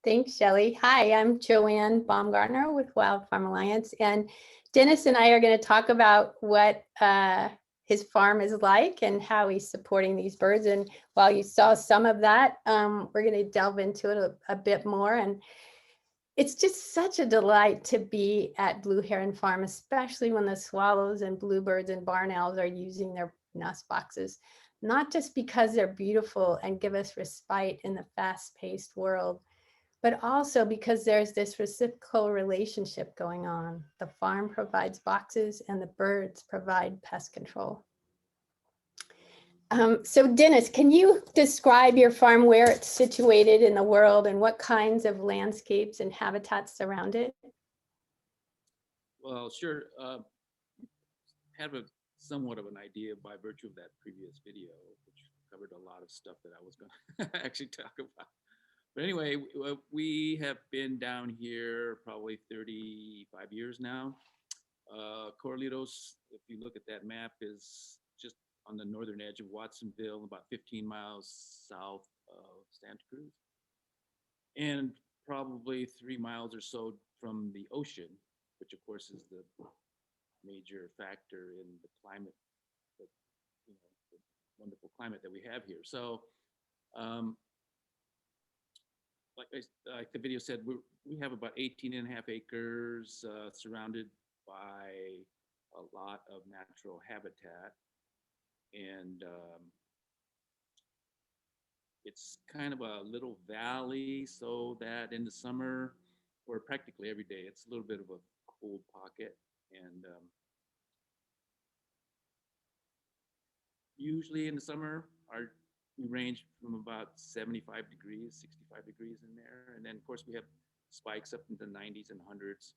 Thanks, Shelley. Hi, I'm Joanne Baumgartner with Wild Farm Alliance, and Dennis and I are going to talk about what his farm is like and how he's supporting these birds. And while you saw some of that, we're going to delve into it a bit more. And it's just such a delight to be at Blue Heron Farm, especially when the swallows and bluebirds and barn owls are using their nest boxes, not just because they're beautiful and give us respite in the fast-paced world, but also because there's this reciprocal relationship going on. The farm provides boxes and the birds provide pest control. So Dennis, can you describe your farm, where it's situated in the world and what kinds of landscapes and habitats surround it? Well, sure. Have a somewhat of an idea by virtue of that previous video, which covered a lot of stuff that I was going to actually talk about. But anyway, we have been down here probably 35 years now. Corralitos, if you look at that map, is just on the northern edge of Watsonville, about 15 miles south of Santa Cruz, and probably 3 miles or so from the ocean, which of course is the major factor in the climate, that, the wonderful climate that we have here. So, like the video said, we have about 18 and a half acres, surrounded by a lot of natural habitat, and it's kind of a little valley, so that in the summer, or practically every day, it's a little bit of a cold pocket, and usually in the summer, we range from about 75 degrees, 65 degrees in there. And then, of course, we have spikes up into the 90s and 100s,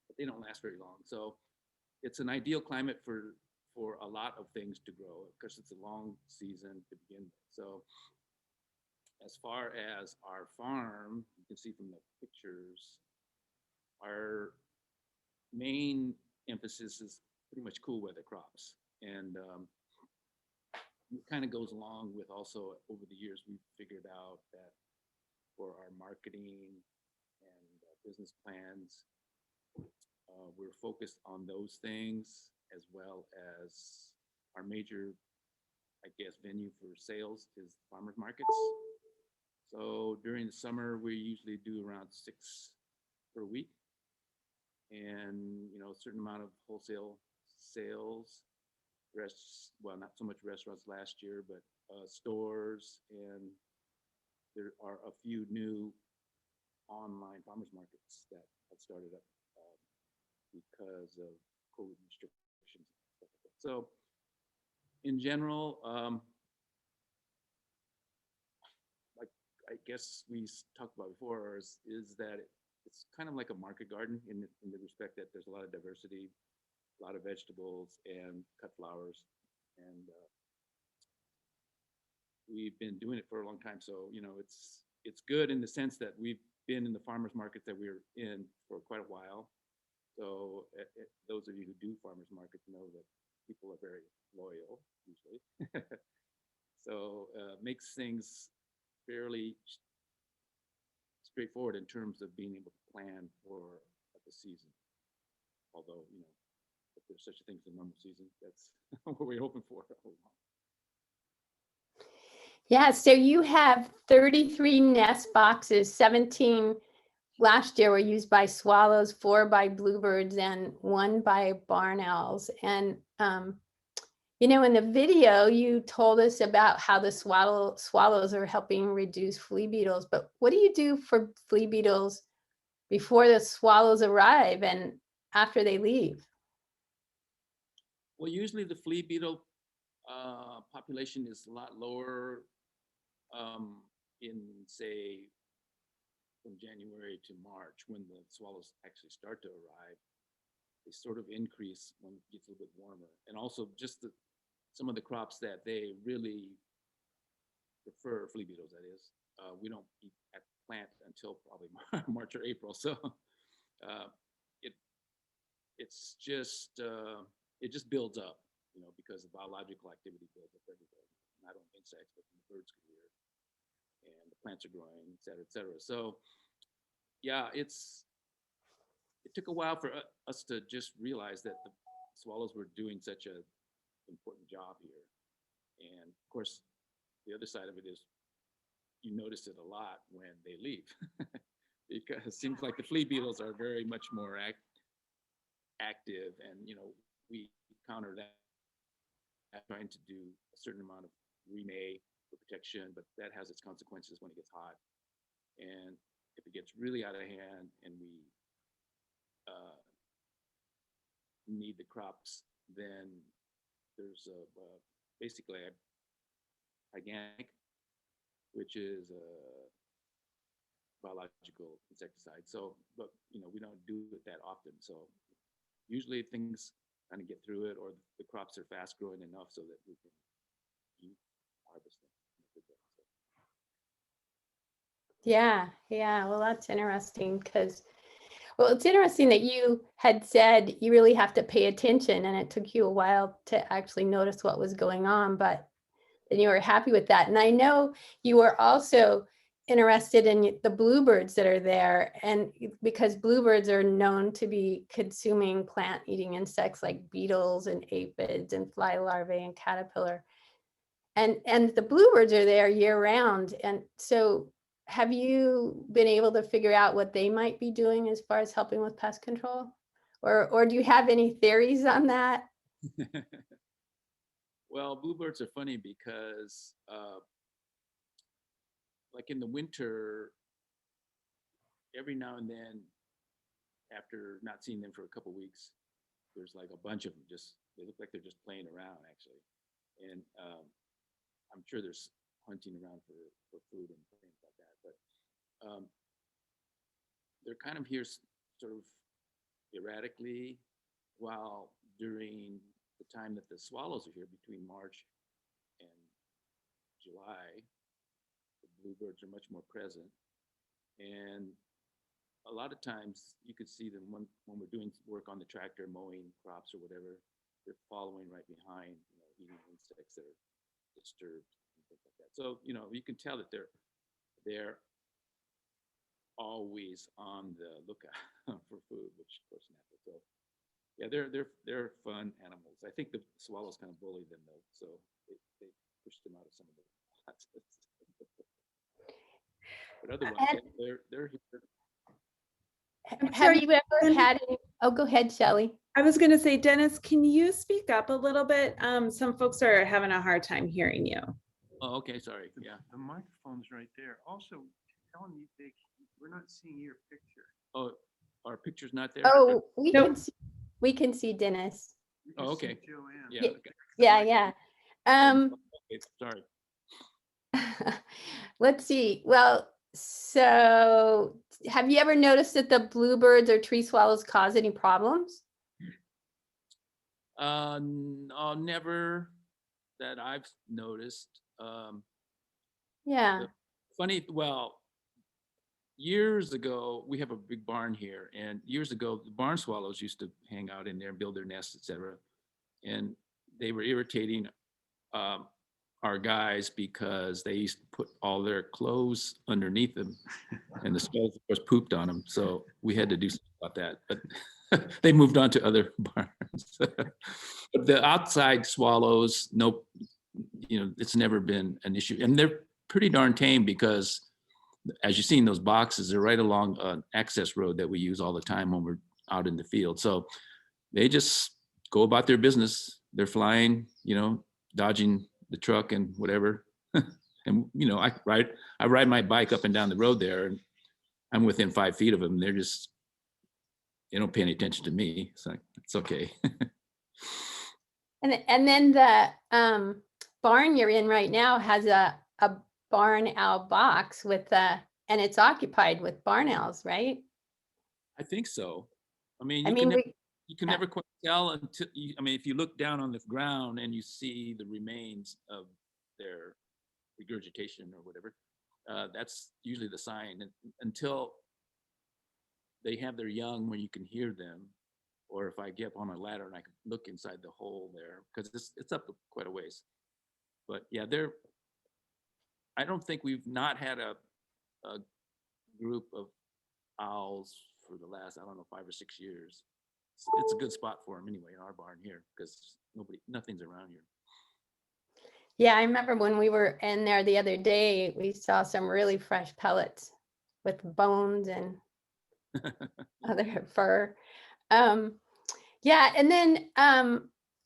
but they don't last very long. So it's an ideal climate for a lot of things to grow, because it's a long season to begin with. So as far as our farm, you can see from the pictures, our main emphasis is pretty much cool weather crops. And it kind of goes along with, also over the years, we've figured out that for our marketing and business plans, we're focused on those things, as well as our major, I guess, venue for sales is farmers markets. So during the summer, we usually do around 6 per week, and a certain amount of wholesale sales. Well, not so much restaurants last year, but stores, and there are a few new online farmers markets that have started up because of COVID restrictions and stuff like that. So in general, like I guess we talked about before, is that it's kind of like a market garden in the respect that there's a lot of diversity, a lot of vegetables and cut flowers, and we've been doing it for a long time. So it's good in the sense that we've been in the farmers markets that we're in for quite a while. So those of you who do farmers markets know that people are very loyal usually. So makes things fairly straightforward in terms of being able to plan for the season. Although if there's such a thing as a normal season, that's what we're hoping for. Yeah, so you have 33 nest boxes, 17 last year were used by swallows, 4 by bluebirds, and 1 by barn owls. And in the video, you told us about how the swallows are helping reduce flea beetles. But what do you do for flea beetles before the swallows arrive and after they leave? Well, usually the flea beetle population is a lot lower in, say, from January to March, when the swallows actually start to arrive. They sort of increase when it gets a little bit warmer. And also just some of the crops that they really prefer, flea beetles that is, we don't plant until probably March or April. So it's just it just builds up, because the biological activity builds up everywhere. Not only insects, but the birds can hear it. and the plants are growing, et cetera, et cetera. So yeah, it took a while for us to just realize that the swallows were doing such a important job here. And of course, the other side of it is you notice it a lot when they leave because it seems like the flea beetles are very much more active, and we counter that trying to do a certain amount of remay for protection, but that has its consequences when it gets hot. And if it gets really out of hand and we need the crops, then there's basically a organic, which is a biological insecticide. So, but we don't do it that often. So usually things kind of get through it, or the crops are fast growing enough so that we can harvest them. Yeah, yeah. Well, that's interesting because, well, it's interesting that you had said you really have to pay attention, and it took you a while to actually notice what was going on, but then you were happy with that. And I know you were also interested in the bluebirds that are there, and because bluebirds are known to be consuming plant-eating insects like beetles and aphids and fly larvae and caterpillar. And the bluebirds are there year round. And so have you been able to figure out what they might be doing as far as helping with pest control? Or do you have any theories on that? Well, bluebirds are funny because, like in the winter, every now and then, after not seeing them for a couple weeks, there's like a bunch of them. They look like they're just playing around, actually. And I'm sure there's hunting around for food and things like that. But they're kind of here sort of erratically, while during the time that the swallows are here, between March and July, the bluebirds are much more present. And a lot of times you could see them when we're doing work on the tractor, mowing crops or whatever, they're following right behind, eating insects that are disturbed and things like that. So, you can tell that they're always on the lookout for food, which of course natural. So yeah, they're fun animals. I think the swallows kind of bully them though, so they push them out of some of the pots. But otherwise, yeah, they're here. Have sorry, you ever Dennis? had any? Oh, go ahead, Shelley. I was going to say, Dennis, can you speak up a little bit? Some folks are having a hard time hearing you. Oh, okay, sorry. Yeah. The microphone's right there. Also, tell them we're not seeing your picture. Oh, our picture's not there? Oh, Nope. we can see Dennis. We Oh, just see okay. Joanne. Yeah. Yeah. Yeah, yeah. Okay, sorry. Let's see. Well, so have you ever noticed that the bluebirds or tree swallows cause any problems? No, never that I've noticed. Yeah. Well, years ago, we have a big barn here, and years ago, the barn swallows used to hang out in there and build their nests, etc. And they were irritating our guys because they used to put all their clothes underneath them, and the swallows, of course, pooped on them. So we had to do something about that. But they moved on to other barns. But the outside swallows, nope, it's never been an issue, and they're pretty darn tame because, as you see in those boxes, they're right along an access road that we use all the time when we're out in the field. So they just go about their business. They're flying, dodging the truck and whatever. And I ride my bike up and down the road there, and I'm within 5 feet of them. They don't pay any attention to me. It's like, it's okay. And then the barn you're in right now has a barn owl box and it's occupied with barn owls, right? I think so. I mean, I you mean, can never quite tell until if you look down on the ground and you see the remains of their regurgitation or whatever, that's usually the sign. And until they have their young, where you can hear them, or if I get up on a ladder and I can look inside the hole there, because it's up quite a ways. But yeah, I don't think we've not had a group of owls for the last, I don't know, 5 or 6 years. It's a good spot for them anyway in our barn here because nothing's around here. Yeah, I remember when we were in there the other day, we saw some really fresh pellets with bones and other fur. Yeah, and then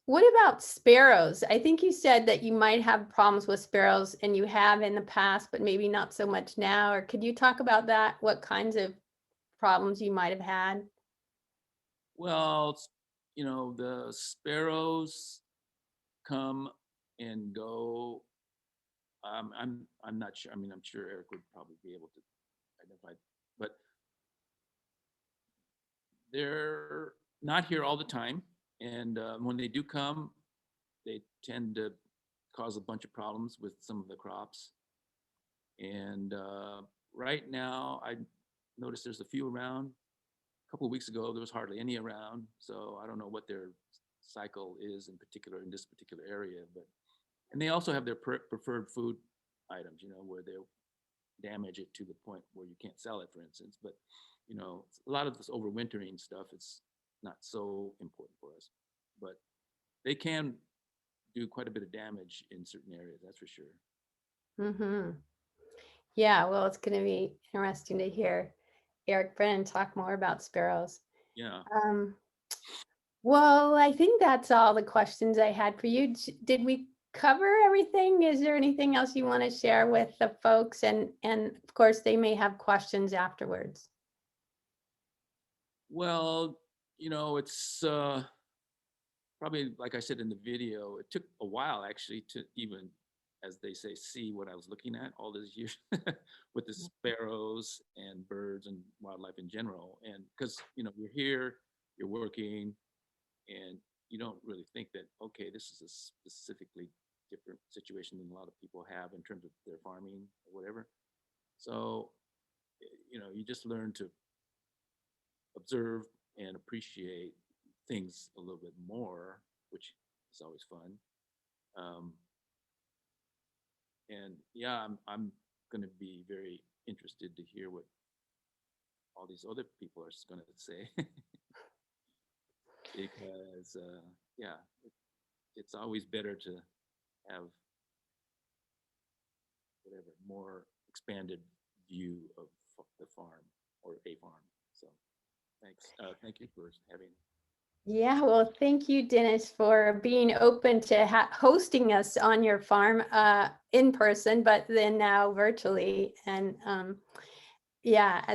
what about sparrows? I think you said that you might have problems with sparrows, and you have in the past, but maybe not so much now. Or could you talk about that? What kinds of problems you might have had? Well, the sparrows come and go. I'm not sure. I mean, I'm sure Eric would probably be able to identify, but they're not here all the time. And when they do come, they tend to cause a bunch of problems with some of the crops. And right now, I noticed there's a few around. A couple of weeks ago, there was hardly any around. So I don't know what their cycle is in particular in this particular area. And they also have their preferred food items, where they'll damage it to the point where you can't sell it, for instance. But, a lot of this overwintering stuff, it's not so important for us. But they can do quite a bit of damage in certain areas, that's for sure. Mm-hmm. Yeah, well, it's going to be interesting to hear Eric Brennan talk more about sparrows. Yeah. Well, I think that's all the questions I had for you. Did we cover everything? Is there anything else you want to share with the folks? And of course, they may have questions afterwards. Well, it's probably, like I said in the video, it took a while actually to even, as they say, see what I was looking at all these years with the sparrows and birds and wildlife in general. And because, you're here, you're working, and you don't really think that, okay, this is a specifically different situation than a lot of people have in terms of their farming or whatever. So, you just learn to observe and appreciate things a little bit more, which is always fun. And yeah, I'm going to be very interested to hear what all these other people are going to say. Because yeah, it's always better to have whatever more expanded view of the farm or a farm. So thanks. Thank you for having. Yeah, well, thank you, Dennis, for being open to hosting us on your farm in person, but then now virtually. And yeah,